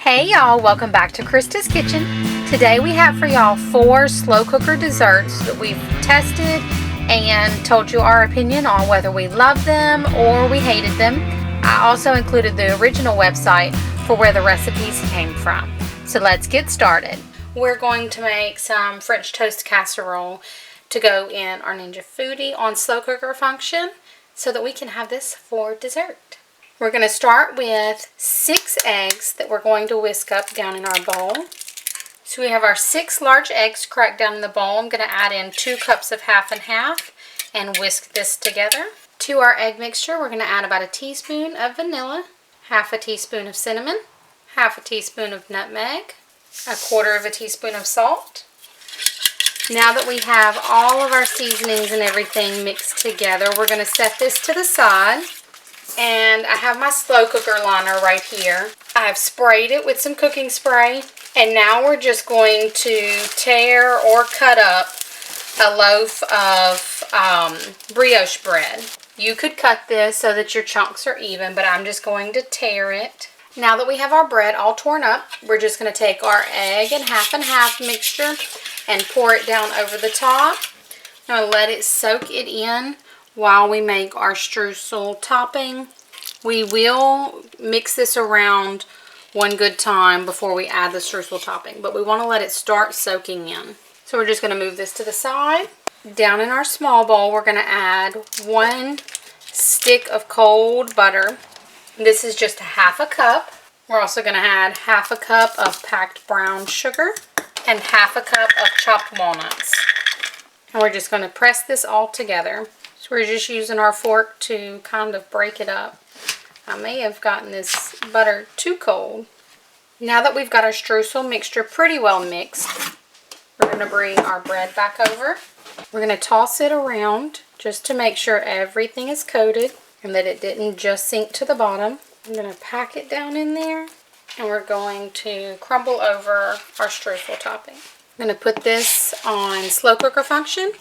Hey y'all, welcome back to Krista's Kitchen. Today we have for y'all 4 slow cooker desserts that we've tested and told you our opinion on whether we loved them or we hated them. I also included the original website for where the recipes came from. So let's get started. We're going to make some French toast casserole to go in our Ninja Foodie on slow cooker function so that we can have this for dessert. We're going to start with 6 eggs that we're going to whisk up down in our bowl. So we have our 6 large eggs cracked down in the bowl. I'm going to add in 2 cups of half and half and whisk this together. To our egg mixture, we're going to add about a teaspoon of vanilla, half a teaspoon of cinnamon, half a teaspoon of nutmeg, a quarter of a teaspoon of salt. Now that we have all of our seasonings and everything mixed together, we're going to set this to the side. And I have my slow cooker liner right here. I've sprayed it with some cooking spray. And now we're just going to tear or cut up a loaf of brioche bread. You could cut this so that your chunks are even, but I'm just going to tear it. Now that we have our bread all torn up, we're just going to take our egg and half mixture and pour it down over the top. I'm going to let it soak it in while we make our streusel topping. We will mix this around one good time before we add the streusel topping, but we want to let it start soaking in. So we're just going to move this to the side. Down in our small bowl, we're going to add 1 stick of cold butter. This is just half a cup. We're also going to add half a cup of packed brown sugar and half a cup of chopped walnuts. And we're just going to press this all together. So we're just using our fork to kind of break it up. I may have gotten this butter too cold. Now that we've got our streusel mixture pretty well mixed, we're going to bring our bread back over. We're going to toss it around just to make sure everything is coated and that it didn't just sink to the bottom. I'm going to pack it down in there and we're going to crumble over our streusel topping. I'm going to put this on slow cooker function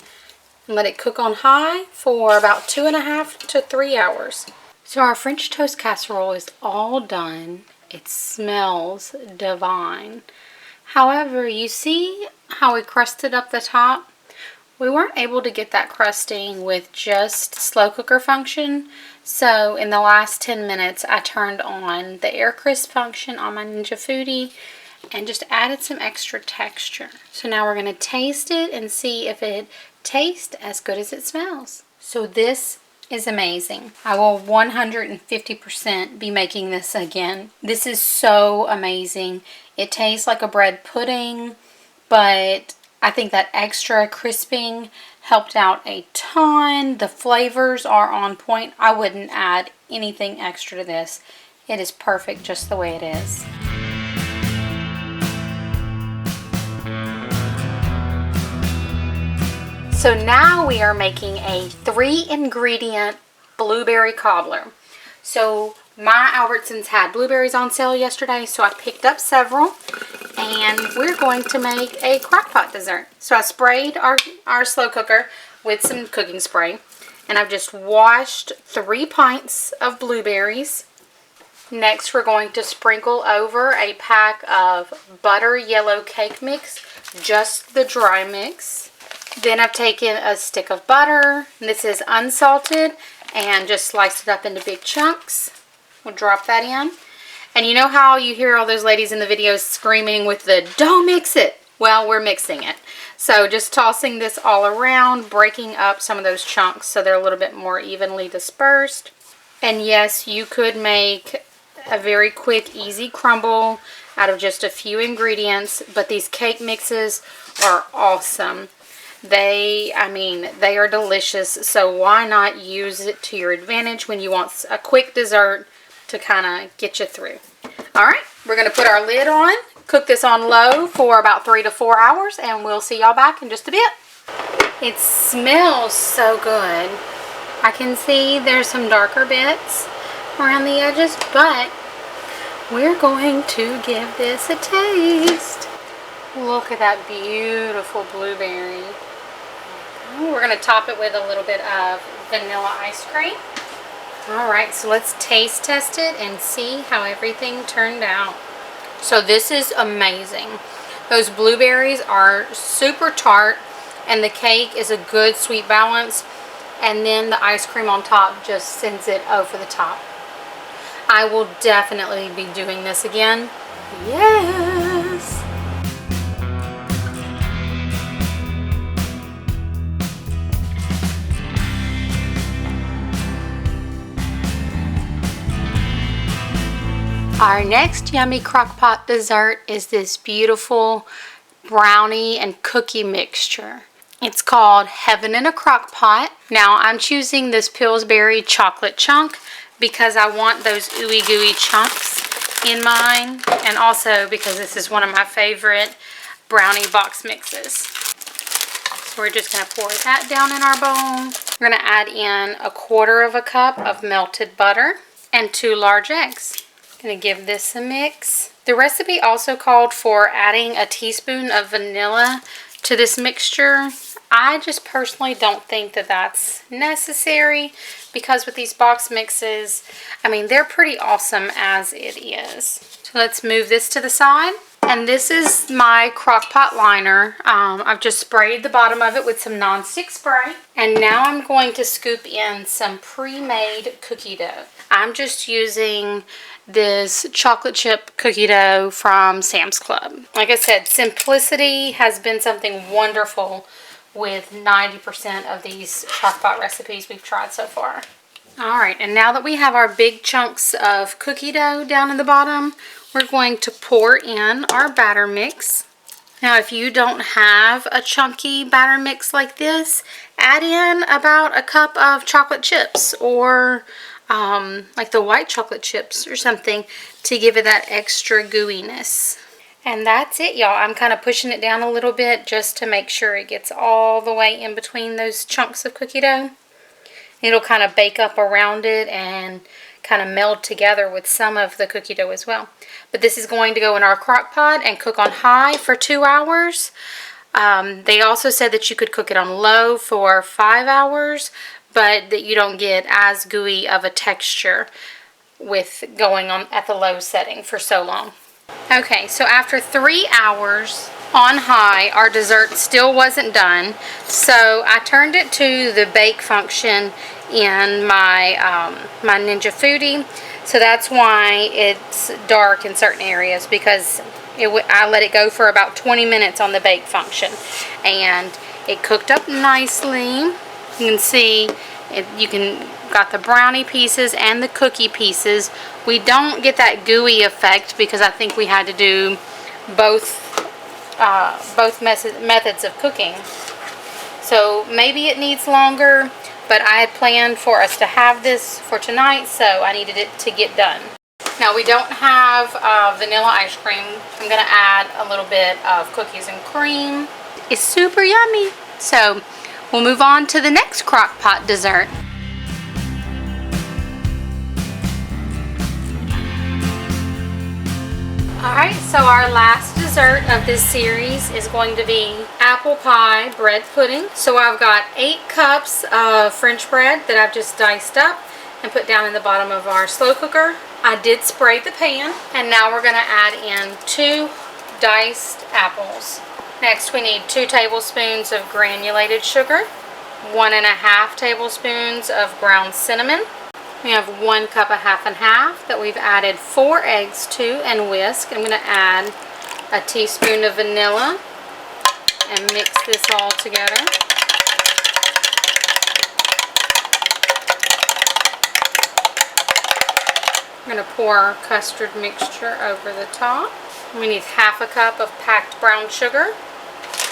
and let it cook on high for about 2.5 to 3 hours. So our French toast casserole is all done. It smells divine. However, you see how we crusted up the top? We weren't able to get that crusting with just slow cooker function. So in the last 10 minutes, I turned on the air crisp function on my Ninja Foodie and just added some extra texture. So now we're going to taste it and see if it tastes as good as it smells. So this is amazing. I will 150% be making this again. This is so amazing. It tastes like a bread pudding, but I think that extra crisping helped out a ton. The flavors are on point. I wouldn't add anything extra to this. It is perfect just the way it is. So now we are making a 3-ingredient blueberry cobbler. So my Albertsons had blueberries on sale yesterday, so I picked up several. And we're going to make a crockpot dessert. So I sprayed our slow cooker with some cooking spray. And I've just washed 3 pints of blueberries. Next we're going to sprinkle over a pack of butter yellow cake mix, just the dry mix. Then I've taken a stick of butter. This is unsalted and just sliced it up into big chunks. We'll drop that in. And you know how you hear all those ladies in the videos screaming with the "don't mix it"? Well, we're mixing it. So just tossing this all around, breaking up some of those chunks so they're a little bit more evenly dispersed. And yes, you could make a very quick, easy crumble out of just a few ingredients, but these cake mixes are awesome. They are delicious, so why not use it to your advantage when you want a quick dessert to kind of get you through. Alright, we're going to put our lid on, cook this on low for about 3 to 4 hours, and we'll see y'all back in just a bit. It smells so good. I can see there's some darker bits around the edges, but we're going to give this a taste. Look at that beautiful blueberry. We're going to top it with a little bit of vanilla ice cream. Alright, so let's taste test it and see how everything turned out. So this is amazing. Those blueberries are super tart, and the cake is a good sweet balance, and then the ice cream on top just sends it over the top. I will definitely be doing this again. Yes! Our next yummy Crockpot dessert is this beautiful brownie and cookie mixture. It's called Heaven in a Crockpot. Now I'm choosing this Pillsbury chocolate chunk because I want those ooey gooey chunks in mine, and also because this is one of my favorite brownie box mixes. So we're just going to pour that down in our bowl. We're going to add in 1/4 cup of melted butter and 2 large eggs. Going to give this a mix. The recipe also called for adding a teaspoon of vanilla to this mixture. I just personally don't think that that's necessary, because with these box mixes, I mean, they're pretty awesome as it is. So let's move this to the side. And this is my Crockpot liner. I've just sprayed the bottom of it with some nonstick spray. And now I'm going to scoop in some pre-made cookie dough. I'm just using this chocolate chip cookie dough from Sam's Club. Like I said, simplicity has been something wonderful with 90% of these Crockpot recipes we've tried so far. Alright, and now that we have our big chunks of cookie dough down in the bottom, we're going to pour in our batter mix. Now, if you don't have a chunky batter mix like this, add in about 1 cup of chocolate chips, or like the white chocolate chips or something, to give it that extra gooiness. And that's it, y'all. I'm kind of pushing it down a little bit just to make sure it gets all the way in between those chunks of cookie dough. It'll kind of bake up around it and kind of meld together with some of the cookie dough as well. But this is going to go in our crock pot and cook on high for 2 hours. They also said that you could cook it on low for 5 hours, but that you don't get as gooey of a texture with going on at the low setting for so long. Okay, so after 3 hours on high, our dessert still wasn't done, so I turned it to the bake function in my my Ninja Foodie. So that's why it's dark in certain areas, because I let it go for about 20 minutes on the bake function, and it cooked up nicely. You can see got the brownie pieces and the cookie pieces. We don't get that gooey effect because I think we had to do both methods of cooking. So maybe it needs longer, but I had planned for us to have this for tonight, so I needed it to get done. Now, we don't have vanilla ice cream. I'm going to add a little bit of cookies and cream. It's super yummy. So we'll move on to the next crock pot dessert. Alright, so our last dessert of this series is going to be apple pie bread pudding. So I've got 8 cups of French bread that I've just diced up and put down in the bottom of our slow cooker. I did spray the pan, and now we're going to add in 2 diced apples. Next, we need 2 tablespoons of granulated sugar, 1.5 tablespoons of ground cinnamon. We have 1 cup of half and half that we've added 4 eggs to and whisk. I'm going to add a teaspoon of vanilla and mix this all together. I'm going to pour our custard mixture over the top. We need 1/2 cup of packed brown sugar,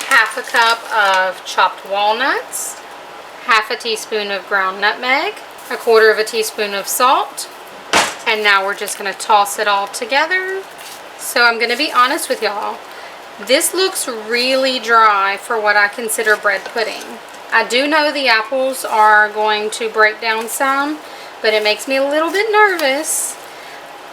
1/2 cup of chopped walnuts, 1/2 teaspoon of ground nutmeg, 1/4 teaspoon of salt, and now we're just going to toss it all together. So I'm going to be honest with y'all, this looks really dry for what I consider bread pudding. I do know the apples are going to break down some, but it makes me a little bit nervous.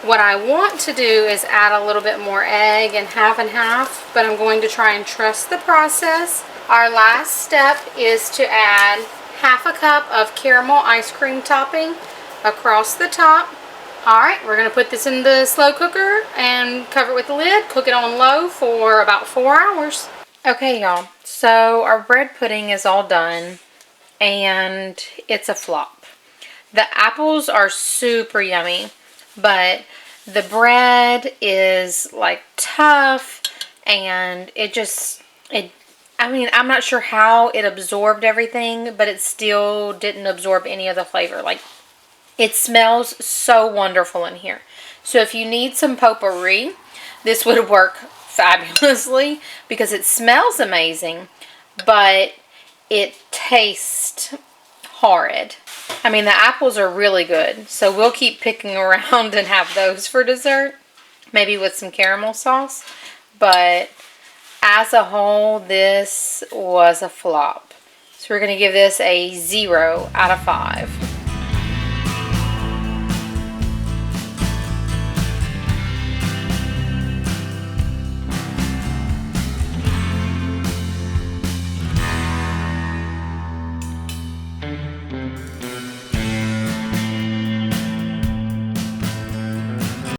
What I want to do is add a little bit more egg and half, but I'm going to try and trust the process. Our last step is to add 1/2 cup of caramel ice cream topping across the top. Alright, we're going to put this in the slow cooker and cover it with the lid. Cook it on low for about 4 hours. Okay, y'all. So our bread pudding is all done and it's a flop. The apples are super yummy, but the bread is like tough and I mean, I'm not sure how it absorbed everything, but it still didn't absorb any of the flavor. Like, it smells so wonderful in here. So if you need some potpourri, this would work fabulously because it smells amazing, but it tastes horrid. I mean, the apples are really good, so we'll keep picking around and have those for dessert, maybe with some caramel sauce. But as a whole, this was a flop. So we're going to give this a 0 out of 5.